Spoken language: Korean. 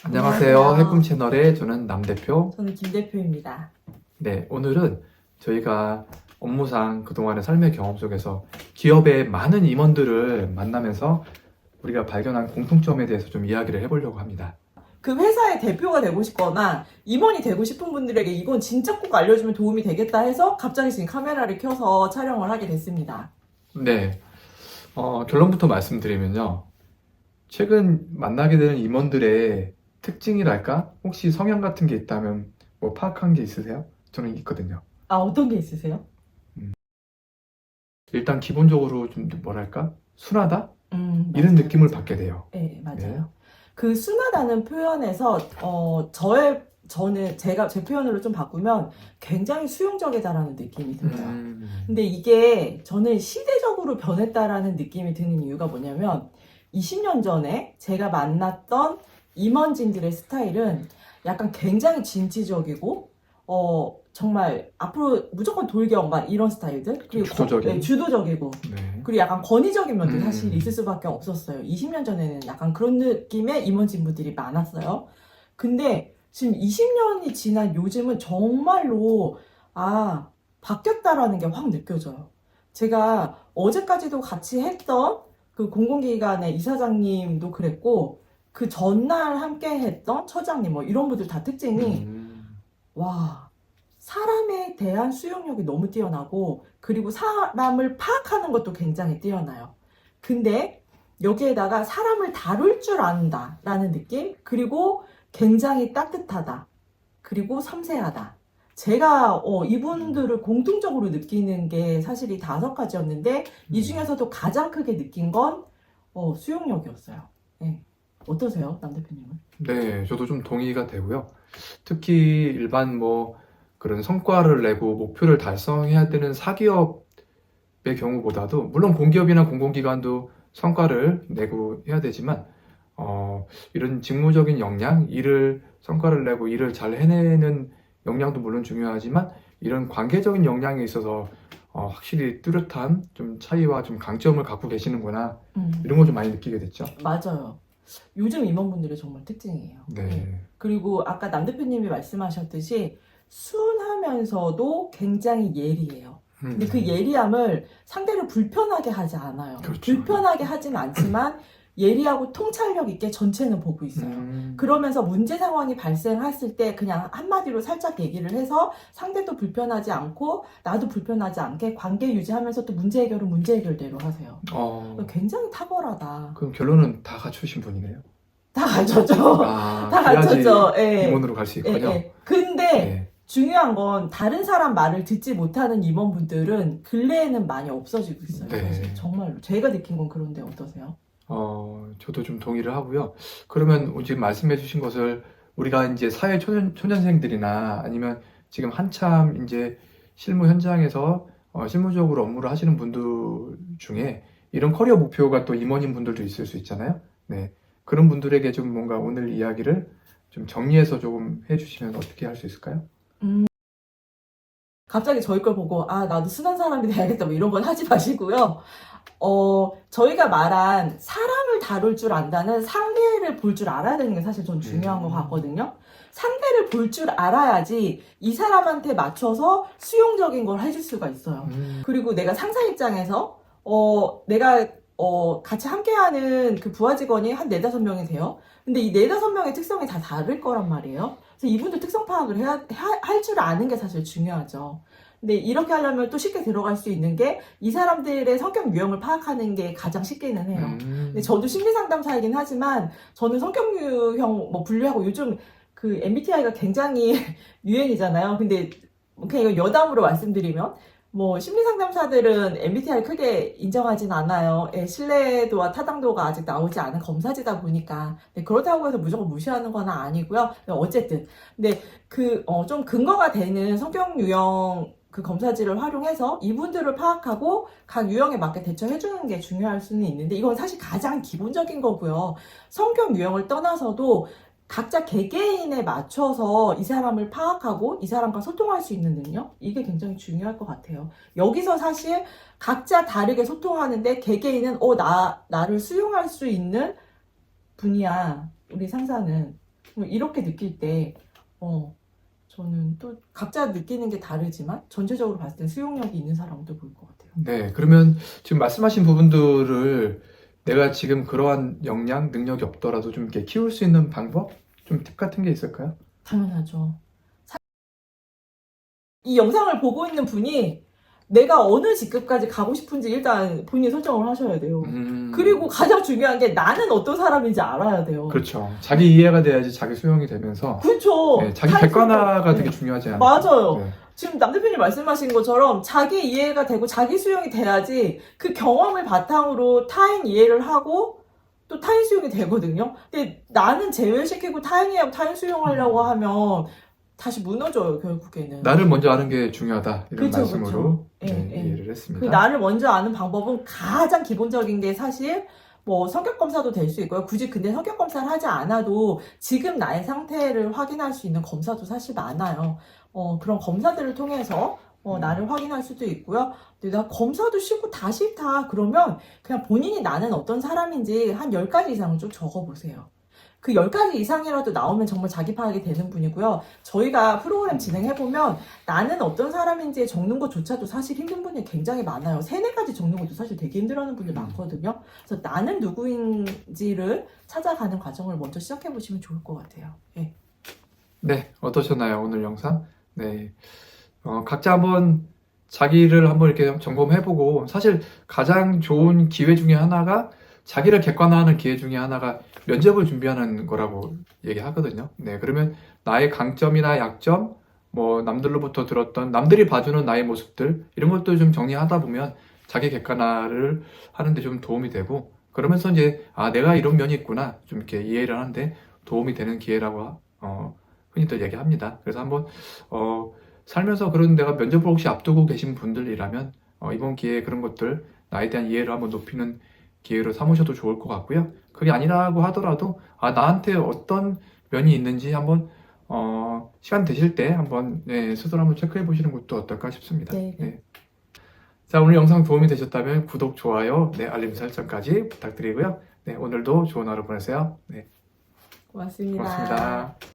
안녕하세요. 해꿈 채널의 저는 남 대표. 저는 김 대표입니다. 네, 오늘은 저희가 업무상 그동안의 삶의 경험 속에서 기업의 많은 임원들을 만나면서 우리가 발견한 공통점에 대해서 좀 이야기를 해보려고 합니다. 그 회사의 대표가 되고 싶거나 임원이 되고 싶은 분들에게 이건 진짜 꼭 알려주면 도움이 되겠다 해서 갑자기 지금 카메라를 켜서 촬영을 하게 됐습니다. 네, 결론부터 말씀드리면요. 최근 만나게 되는 임원들의 특징이랄까? 혹시 성향 같은 게 있다면 뭐 파악한 게 있으세요? 저는 있거든요. 아, 어떤 게 있으세요? 일단 기본적으로 좀 뭐랄까? 순하다? 이런 맞아요. 느낌을 받게 돼요. 네, 맞아요. 네. 그 순하다는 표현에서 제가 제 표현으로 좀 바꾸면 굉장히 수용적이다라는 느낌이 들어요. 근데 이게 저는 시대적으로 변했다라는 느낌이 드는 이유가 뭐냐면 20년 전에 제가 만났던 임원진들의 스타일은 약간 굉장히 진취적이고 정말 앞으로 무조건 돌격 막 이런 스타일들 그리고 주도적인. 주도적이고 네. 그리고 약간 권위적인 면도 사실 있을 수밖에 없었어요. 20년 전에는 약간 그런 느낌의 임원진분들이 많았어요. 근데 지금 20년이 지난 요즘은 정말로 바뀌었다라는 게 확 느껴져요. 제가 어제까지도 같이 했던 그 공공기관의 이사장님도 그랬고 그 전날 함께 했던 처장님 뭐 이런 분들 다 특징이 와, 사람에 대한 수용력이 너무 뛰어나고 그리고 사람을 파악하는 것도 굉장히 뛰어나요. 근데 여기에다가 사람을 다룰 줄 안다 라는 느낌 그리고 굉장히 따뜻하다 그리고 섬세하다. 제가 이분들을 공통적으로 느끼는 게 사실 이 5가지였는데 이 중에서도 가장 크게 느낀 건 수용력이었어요. 네. 어떠세요, 남 대표님은? 네, 저도 좀 동의가 되고요. 특히 일반 뭐 그런 성과를 내고 목표를 달성해야 되는 사기업의 경우보다도 물론 공기업이나 공공기관도 성과를 내고 해야 되지만 이런 직무적인 역량, 성과를 내고 일을 잘 해내는 역량도 물론 중요하지만 이런 관계적인 역량에 있어서 확실히 뚜렷한 좀 차이와 좀 강점을 갖고 계시는구나 이런 걸 좀 많이 느끼게 됐죠. 맞아요. 요즘 임원분들의 정말 특징이에요. 네. 그리고 아까 남 대표님이 말씀하셨듯이 순하면서도 굉장히 예리해요. 근데 그 예리함을 상대를 불편하게 하지 않아요. 그렇죠. 불편하게 하진 않지만 예리하고 통찰력 있게 전체는 보고 있어요. 그러면서 문제 상황이 발생했을 때 그냥 한마디로 살짝 얘기를 해서 상대도 불편하지 않고 나도 불편하지 않게 관계 유지하면서 또 문제 해결은 문제 해결대로 하세요. 굉장히 탁월하다. 그럼 결론은 다 갖추신 분이네요. 다 갖췄죠. 다 갖췄죠. 임원으로 갈 수 있군요. 근데 네. 중요한 건 다른 사람 말을 듣지 못하는 임원분들은 근래에는 많이 없어지고 있어요. 네. 사실 정말로 제가 느낀 건 그런데 어떠세요? 저도 좀 동의를 하고요. 그러면 지금 말씀해 주신 것을 우리가 이제 사회 초년생들이나 아니면 지금 한참 이제 실무 현장에서 실무적으로 업무를 하시는 분들 중에 이런 커리어 목표가 또 임원인 분들도 있을 수 있잖아요. 네. 그런 분들에게 좀 뭔가 오늘 이야기를 좀 정리해서 조금 해주시면 어떻게 할 수 있을까요? 갑자기 저희 걸 보고 나도 순한 사람이 돼야겠다 뭐 이런 건 하지 마시고요. 저희가 말한 사람을 다룰 줄 안다는 상대를 볼 줄 알아야 되는 게 사실 좀 중요한 것 같거든요. 상대를 볼 줄 알아야지 이 사람한테 맞춰서 수용적인 걸 해줄 수가 있어요. 그리고 내가 상사 입장에서 내가 같이 함께하는 그 부하 직원이 한 4-5명이 돼요. 근데 이 4-5명의 특성이 다 다를 거란 말이에요. 그래서 이분들 특성 파악을 할 줄 아는 게 사실 중요하죠. 근데 이렇게 하려면 또 쉽게 들어갈 수 있는 게 이 사람들의 성격 유형을 파악하는 게 가장 쉽게는 해요. 근데 저도 심리 상담사이긴 하지만 저는 성격 유형 뭐 분류하고 요즘 그 MBTI가 굉장히 유행이잖아요. 근데 그냥 이거 여담으로 말씀드리면 뭐 심리 상담사들은 MBTI를 크게 인정하진 않아요. 신뢰도와 타당도가 아직 나오지 않은 검사지다 보니까. 그렇다고 해서 무조건 무시하는 건 아니고요. 어쨌든 근데 좀 근거가 되는 성격 유형 그 검사지를 활용해서 이분들을 파악하고 각 유형에 맞게 대처해주는 게 중요할 수는 있는데 이건 사실 가장 기본적인 거고요. 성격 유형을 떠나서도 각자 개개인에 맞춰서 이 사람을 파악하고 이 사람과 소통할 수 있는 능력? 이게 굉장히 중요할 것 같아요. 여기서 사실 각자 다르게 소통하는데 개개인은 나를 수용할 수 있는 분이야. 우리 상사는. 뭐 이렇게 느낄 때, 저는 또 각자 느끼는 게 다르지만 전체적으로 봤을 때 수용력이 있는 사람도 보일 것 같아요. 네, 그러면 지금 말씀하신 부분들을 내가 지금 그러한 역량, 능력이 없더라도 좀 이렇게 키울 수 있는 방법? 좀 팁 같은 게 있을까요? 당연하죠. 이 영상을 보고 있는 분이 내가 어느 직급까지 가고 싶은지 일단 본인이 설정을 하셔야 돼요. 그리고 가장 중요한 게 나는 어떤 사람인지 알아야 돼요. 그렇죠. 자기 이해가 돼야지 자기 수용이 되면서 그렇죠. 네, 자기 객관화가 되게 중요하지 않아요? 맞아요. 네. 지금 남 대표님 말씀하신 것처럼 자기 이해가 되고 자기 수용이 돼야지 그 경험을 바탕으로 타인 이해를 하고 또 타인 수용이 되거든요. 근데 나는 제외시키고 타인 이해하고 타인 수용하려고 하면 다시 무너져요, 결국에는. 나를 먼저 아는 게 중요하다 이런 그쵸, 말씀으로 그쵸. 네, 예, 예. 이해를 했습니다. 그 나를 먼저 아는 방법은 가장 기본적인 게 사실 뭐 성격 검사도 될 수 있고요. 굳이 근데 성격 검사를 하지 않아도 지금 나의 상태를 확인할 수 있는 검사도 사실 많아요. 그런 검사들을 통해서 나를 확인할 수도 있고요. 근데 나 검사도 싫고 다 싫다 그러면 그냥 본인이 나는 어떤 사람인지 한 10가지 이상을 좀 적어보세요. 그 10가지 이상이라도 나오면 정말 자기 파악이 되는 분이고요. 저희가 프로그램 진행해보면 나는 어떤 사람인지 적는 것조차도 사실 힘든 분이 굉장히 많아요. 3-4가지 적는 것도 사실 되게 힘들어하는 분들 많거든요. 그래서 나는 누구인지를 찾아가는 과정을 먼저 시작해보시면 좋을 것 같아요. 네. 네, 어떠셨나요? 오늘 영상? 네. 각자 한번 자기를 한번 이렇게 점검해보고 사실 가장 좋은 기회 중에 하나가 자기를 객관화하는 기회 중에 하나가 면접을 준비하는 거라고 얘기하거든요. 네, 그러면 나의 강점이나 약점, 뭐 남들로부터 들었던 남들이 봐주는 나의 모습들 이런 것도 좀 정리하다 보면 자기 객관화를 하는데 좀 도움이 되고 그러면서 이제 내가 이런 면이 있구나 좀 이렇게 이해를 하는데 도움이 되는 기회라고 흔히들 얘기합니다. 그래서 한번 살면서 그런 내가 면접을 혹시 앞두고 계신 분들이라면 이번 기회에 그런 것들 나에 대한 이해를 한번 높이는 기회로 삼으셔도 좋을 것 같고요. 그게 아니라고 하더라도 나한테 어떤 면이 있는지 한번 시간 되실 때 한번 스스로 한번 체크해 보시는 것도 어떨까 싶습니다. 네. 네. 자, 오늘 영상 도움이 되셨다면 구독, 좋아요, 알림 설정까지 부탁드리고요. 네, 오늘도 좋은 하루 보내세요. 네, 고맙습니다. 고맙습니다.